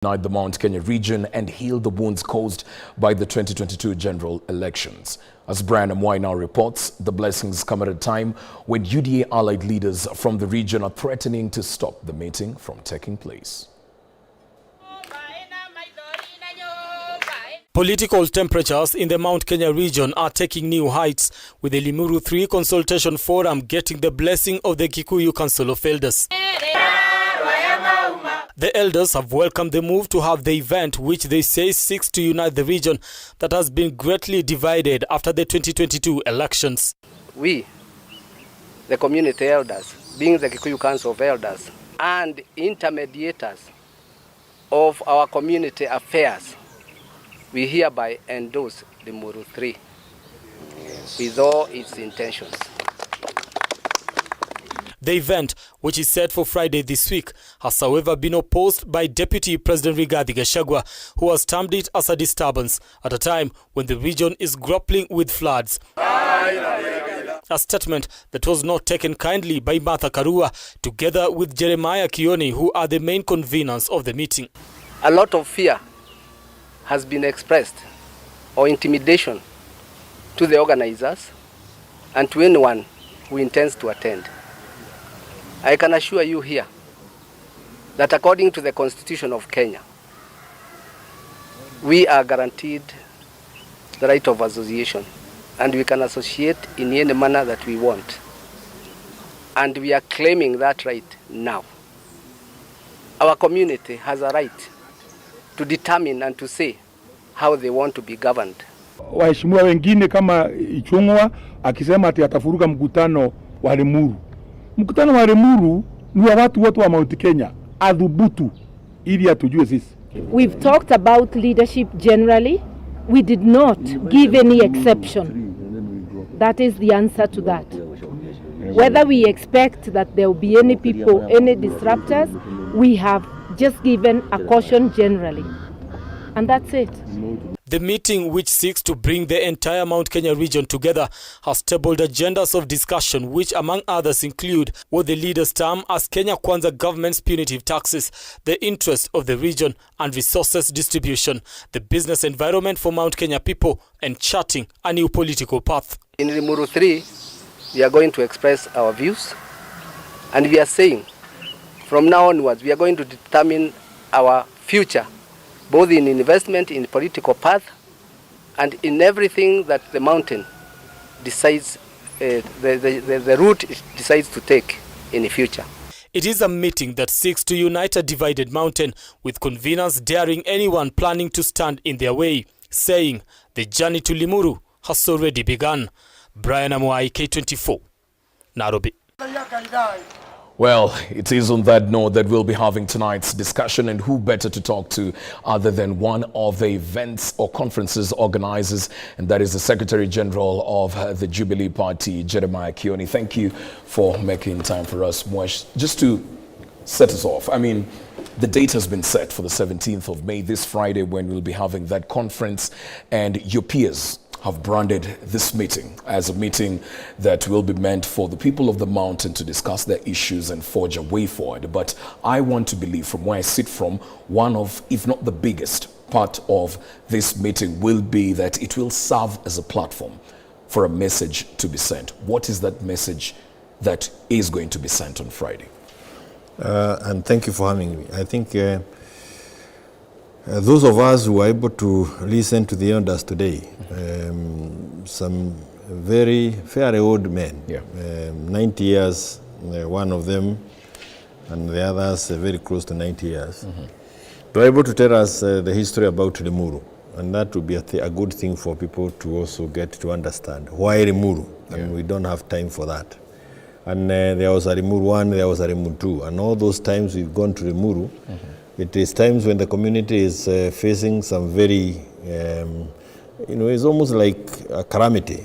Unite the Mount Kenya region and heal the wounds caused by the 2022 general elections. As Brian Amwai now reports, the blessings come at a time when UDA allied leaders from the region are threatening to stop the meeting from taking place. Political temperatures in the Mount Kenya region are taking new heights, with the Limuru 3 Consultation Forum getting the blessing of the Kikuyu Council of Elders. The elders have welcomed the move to have the event, which they say seeks to unite the region that has been greatly divided after the 2022 elections. We, the community elders, being the Kikuyu Council of Elders and intermediators of our community affairs, we hereby endorse the Limuru 3 with all its intentions. The event, which is set for Friday this week, has however been opposed by Deputy President Rigathi Gachagua, who has termed it as a disturbance at a time when the region is grappling with floods. A statement that was not taken kindly by Martha Karua, together with Jeremiah Kioni, who are the main conveners of the meeting. A lot of fear has been expressed, or intimidation, to the organizers and to anyone who intends to attend. I can assure you here that according to the Constitution of Kenya, we are guaranteed the right of association, and we can associate in any manner that we want. And we are claiming that right now. Our community has a right to determine and to say how they want to be governed. Waheshimiwa wengine kama Ichung'wa akisema ati atafuruga mkutano wa Limuru. Mkutano wa Limuru ni wa watu wote wa Mount Kenya, adhubutu ili atujue sisi. We've talked about leadership generally. We did not give any exception. That is the answer to that. Whether we expect that there will be any people, any disruptors, we have just given a caution generally. And that's it. The meeting, which seeks to bring the entire Mount Kenya region together, has tabled agendas of discussion which, among others, include what the leaders term as Kenya Kwanza government's punitive taxes, the interest of the region and resources distribution, the business environment for Mount Kenya people, and charting a new political path. In Limuru 3, we are going to express our views, and we are saying from now onwards we are going to determine our future, both in investment, in political path, and in everything that the mountain decides, the route it decides to take in the future. It is a meeting that seeks to unite a divided mountain, with conveners daring anyone planning to stand in their way, saying the journey to Limuru has already begun. Brian Amwai, K24, Nairobi. Well, it is on that note that we'll be having tonight's discussion, and who better to talk to other than one of the events or conferences organizers, and that is the Secretary General of the Jubilee Party, Jeremiah Kioni. Thank you for making time for us, Mwesh. Just to set us off, I mean, the date has been set for the 17th of May, this Friday, when we'll be having that conference, and your peers have branded this meeting as a meeting that will be meant for the people of the mountain to discuss their issues and forge a way forward. But I want to believe, from where I sit from, one of, if not the biggest part of this meeting will be that it will serve as a platform for a message to be sent. What is that message that is going to be sent on Friday? And thank you for having me. I think those of us who are able to listen to the elders today, some very fairly old men, 90 years, one of them, and the others very close to 90 years, they are able to tell us the history about Limuru, and that would be a good thing for people to also get to understand why Limuru, and we don't have time for that. And there was a Limuru 1, there was a Limuru 2, and all those times we've gone to Limuru, it is times when the community is facing some very, it's almost like a calamity,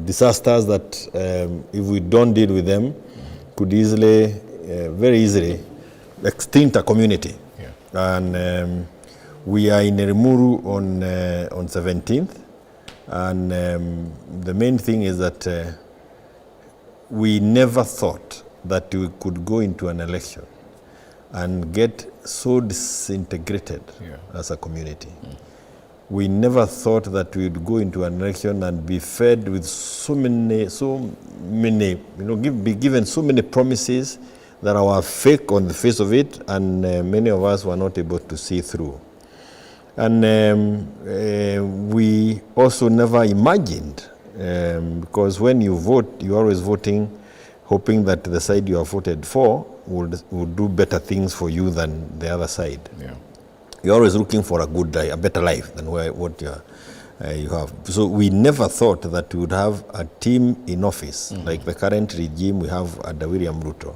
disasters that if we don't deal with them, could easily, very easily, extinct a community. And we are in Limuru on 17th, and the main thing is that we never thought that we could go into an election and get so disintegrated as a community. We never thought that we would go into an election and be fed with so many, be given so many promises that are fake on the face of it, and many of us were not able to see through. And we also never imagined, because when you vote, you're always voting, hoping that the side you have voted for would do better things for you than the other side. Yeah. You're always looking for a good life, a better life than what you have. So we never thought that we would have a team in office, like the current regime we have under William Ruto,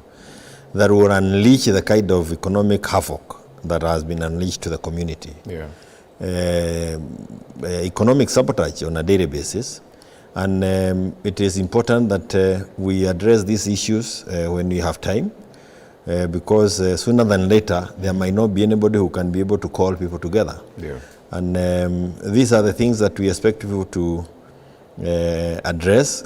that will unleash the kind of economic havoc that has been unleashed to the community. Yeah. Economic sabotage on a daily basis. And it is important that we address these issues when we have time. Because sooner than later, there might not be anybody who can be able to call people together. Yeah. And these are the things that we expect people to address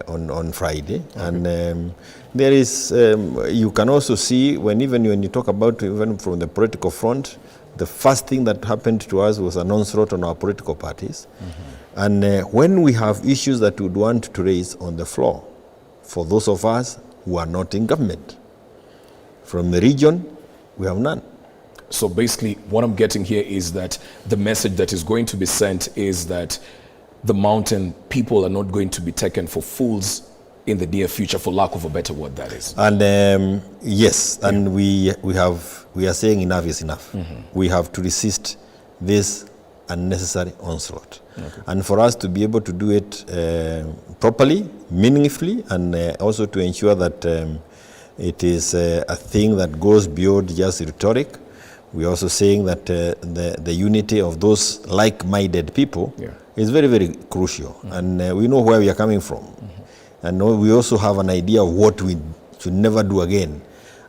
on Friday. Okay. And there is, you can also see, when you talk about, even from the political front, the first thing that happened to us was an onslaught on our political parties. And when we have issues that we would want to raise on the floor, for those of us who are not in government, from the region, we have none. So basically, what I'm getting here is that the message that is going to be sent is that the mountain people are not going to be taken for fools in the near future, for lack of a better word, that is. And yes, and we are saying enough is enough. We have to resist this unnecessary onslaught. Okay. And for us to be able to do it properly, meaningfully, and also to ensure that it is a thing that goes beyond just rhetoric. We're also saying that the unity of those like-minded people is very, very crucial. And we know where we are coming from. And we also have an idea of what we should never do again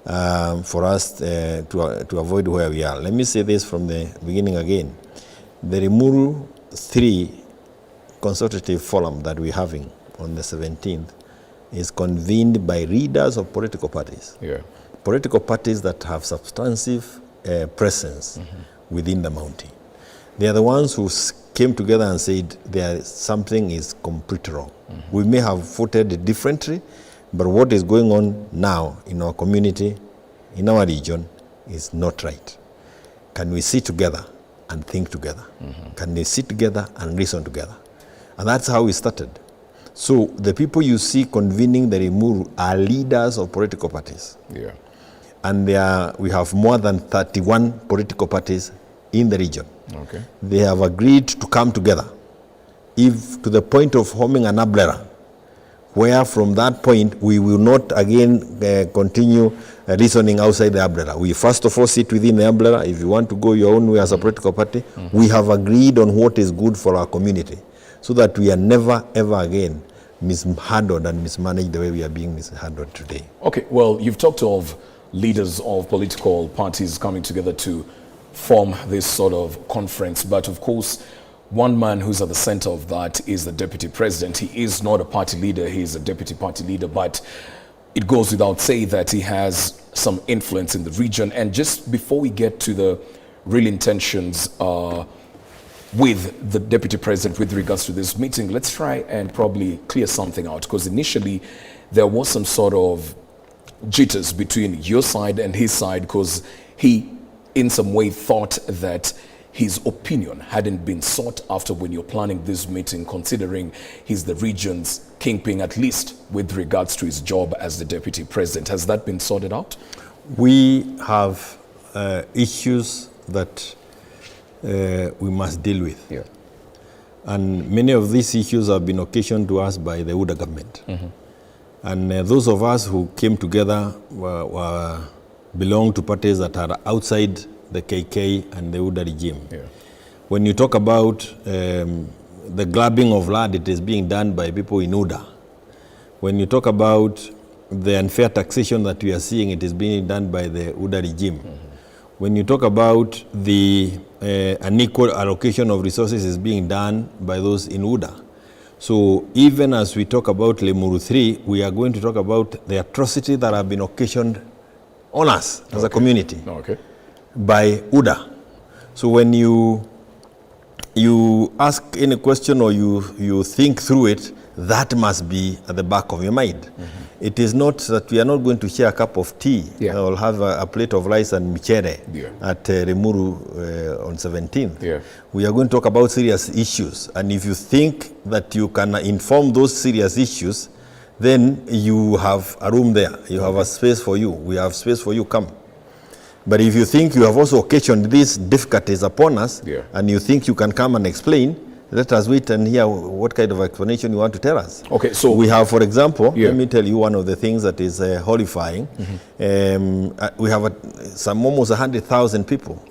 for us to avoid where we are. Let me say this from the beginning again. The Limuru 3 consultative forum that we're having on the 17th is convened by leaders of political parties. Yeah. Political parties that have substantive presence within the mountain. They are the ones who came together and said something is completely wrong. We may have voted differently, but what is going on now in our community, in our region, is not right. Can we sit together and think together? Can we sit together and reason together? And that's how we started. So the people you see convening the Limuru are leaders of political parties. Yeah. And we have more than 31 political parties in the region. Okay. They have agreed to come together, if to the point of forming an umbrella, where from that point we will not again continue reasoning outside the umbrella. We first of all sit within the umbrella. If you want to go your own way as a political party, we have agreed on what is good for our community, so that we are never, ever again mishandled and mismanaged the way we are being mishandled today. Okay, well, you've talked of leaders of political parties coming together to form this sort of conference, but of course, one man who's at the center of that is the deputy president. He is not a party leader, he is a deputy party leader, but it goes without saying that he has some influence in the region. And just before we get to the real intentions with the deputy president with regards to this meeting, let's try and probably clear something out, because initially there was some sort of jitters between your side and his side, because he in some way thought that his opinion hadn't been sought after when you're planning this meeting, considering he's the region's kingpin, at least with regards to his job as the deputy president. Has that been sorted out? We have issues that we must deal with. Yeah. And many of these issues have been occasioned to us by the UDA government. And those of us who came together belong to parties that are outside the KK and the UDA regime. Yeah. When you talk about the grabbing of land, it is being done by people in UDA. When you talk about the unfair taxation that we are seeing, it is being done by the UDA regime. When you talk about the unequal allocation of resources, is being done by those in UDA. So even as we talk about Limuru 3, we are going to talk about the atrocity that have been occasioned on us as a community Okay. by UDA. So when you ask any question or you think through it, that must be at the back of your mind. It is not that we are not going to share a cup of tea or have a plate of rice and michere at Limuru on 17th. We are going to talk about serious issues. And if you think that you can inform those serious issues, then you have a room there. You have a space for you. We have space for you. Come. But if you think you have also occasioned these difficulties upon us, and you think you can come and explain, let us wait and hear what kind of explanation you want to tell us. Okay, so we have, for example, let me tell you one of the things that is horrifying. We have some almost 100,000 people.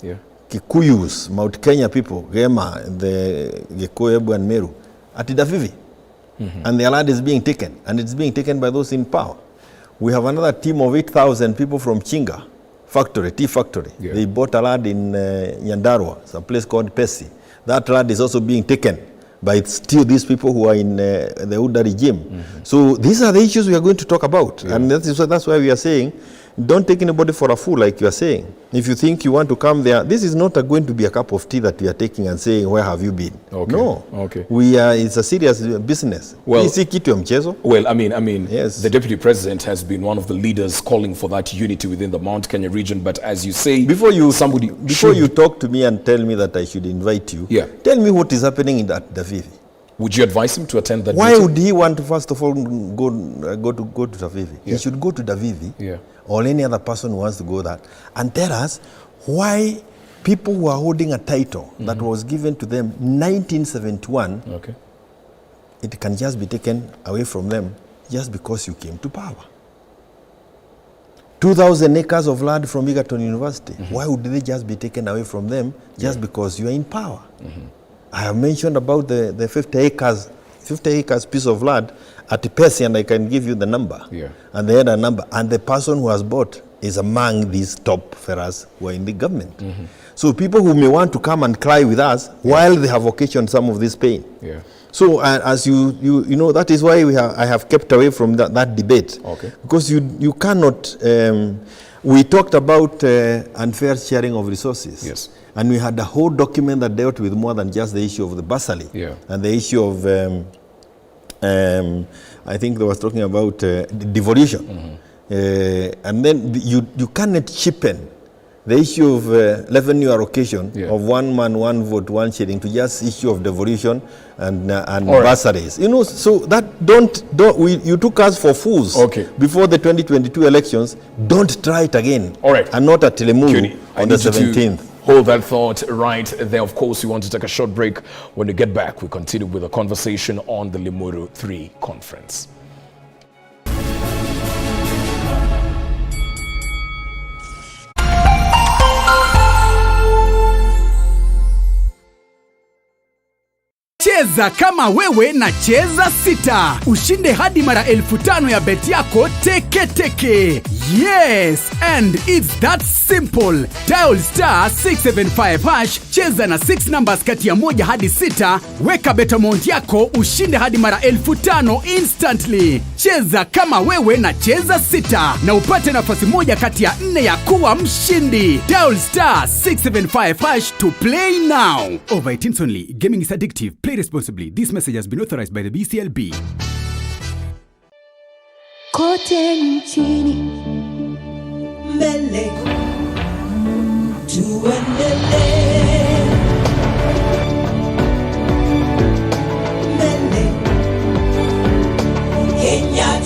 Kikuyus, Mount Kenya people, Gema, the Gikuyu and Meru, at Davivi. And their land is being taken, and it's being taken by those in power. We have another team of 8,000 people from Chinga factory, tea factory. They bought a land in Nyandarua, some place called Pesi. That land is also being taken by still these people who are in the UDA regime. So these are the issues we are going to talk about. And that's why we are saying, don't take anybody for a fool, like you are saying. If you think you want to come there, this is not going to be a cup of tea that we are taking and saying, where have you been? No. It's a serious business. Well, I mean, yes. The Deputy President has been one of the leaders calling for that unity within the Mount Kenya region. But as you say, before you talk to me and tell me that I should invite you, tell me what is happening in that Davivi. Would you advise him to attend that Why meeting? would he want to, first of all, go to Davivi? He should go to Davivi, or any other person who wants to go there, and tell us why people who are holding a title that was given to them 1971, it can just be taken away from them just because you came to power. 2,000 acres of land from Egerton University, why would they just be taken away from them just because you are in power? I have mentioned about the 50 acres piece of land at Pesi, and I can give you the number. And they had a number, and the person who has bought is among these top fellas who are in the government. So people who may want to come and cry with us while they have occasioned some of this pain. So as you know, that is why I have kept away from that debate. Because you cannot. We talked about unfair sharing of resources. And we had a whole document that dealt with more than just the issue of the bursary. And the issue of, I think they was talking about devolution. And then you cannot cheapen the issue of revenue allocation of one man, one vote, one shilling to just issue of devolution and bursaries. You know, so that you took us for fools before the 2022 elections. Don't try it again. And not at Limuru on the 17th. Hold that thought right there. Of course, we want to take a short break. When we get back, we continue with a conversation on the Limuru 3 conference. Cheza kama wewe na cheza sita. Ushinde hadi mara 5,000 ya beti yako teke teke. Yes, and it's that simple. Dial *675#, cheza na 6 numbers kati ya 1 hadi 6, weka bet amount yako, ushinde hadi mara 5,000 instantly. Cheza kama wewe na cheza sita, na upate nafasi moja kati ya 4 ya kuwa mshindi. Dial *675# to play now. Over 18 only. Gaming is addictive. Play responsibly. This message has been authorized by the BCLB. Kote nchini mbele tuendelee.